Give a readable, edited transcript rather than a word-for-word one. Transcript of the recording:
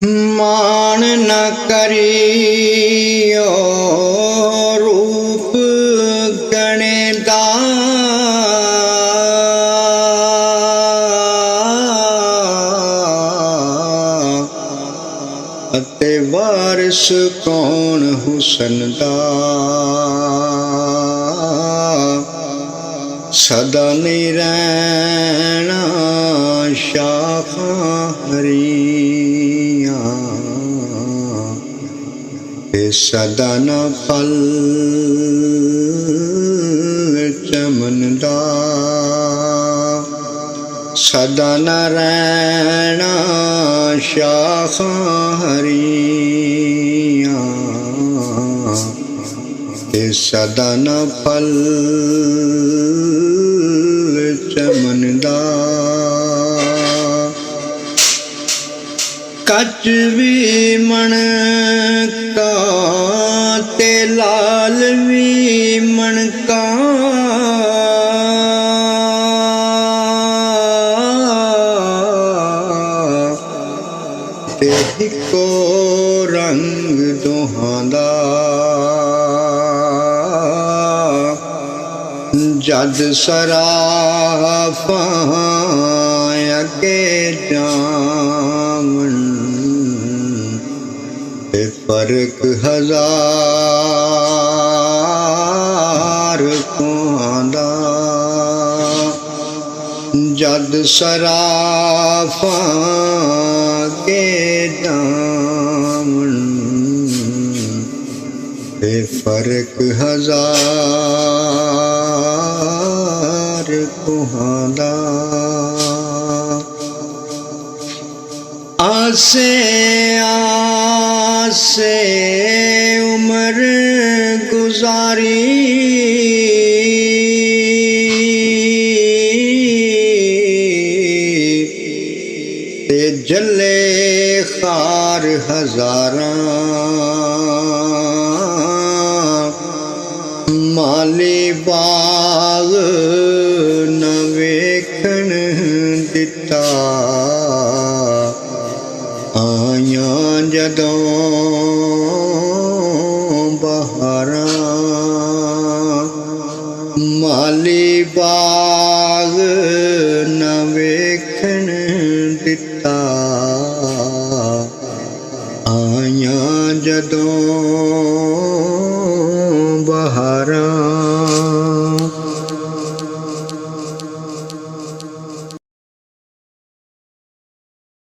ਮਾਣ ਨ ਕਰਿਓ ਰੂਪ ਗਣੇ ਦਾ, ਅਤੇ ਵਾਰਿਸ ਕੌਣ ਹੁਸਨ ਦਾ। ਸਦਾ ਨਹੀਂ ਰਹਿਣਾ ਸ਼ਾਖਾਂ ਹਰੀਆਂ, ਤੇ ਸਦਾ ਨਾ ਫਲ ਚਮਨ ਦਾ। ਸਦਾ ਨਾ ਰਹਿਣਾ ਸ਼ਾਖਾਂ ਹਰੀਆਂ, ਤੇ ਸਦਾ ਨਾ ਫਲ ਚਮਨ ਦਾ। ਕੱਚ ਵੀ ਮਣਕਾ ਤੇ ਲਾਲ ਵੀ ਮਣਕਾ, ਤੇ ਇੱਕੋ ਰੰਗ ਦੋਹਾਂ ਦਾ। ਜਦ ਸਰਾਫਾਂ ਅੱਗੇ ਜਾਵਣ, ਤੇ ਫਰਕ ਹਜ਼ਾਰ ਕੋਹਾਂ ਦਾ। ਜਦ ਸਰਾਫਾਂ ਅੱਗੇ ਜਾਵਣ, ਤੇ ਫਰਕ ਹਜ਼ਾਰ ਕੋਹਾਂ ਦਾ। ਆਸੇ ਆਸੇ ਉਮਰ ਗੁਜ਼ਾਰੀ, ਤੇ ਜਲੇ ਖਾਰ ਹਜ਼ਾਰਾਂ। ਮਾਲੀ ਬਾਗ ਨ ਵੇਖਣ ਦਿੱਤਾ, ਆਈਆਂ ਜਦੋਂ ਬਹਾਰਾਂ। ਮਾਲੀ ਬਾਗ ਨ ਵੇਖਣ ਦਿੱਤਾ, ਆਈਆਂ ਜਦੋਂ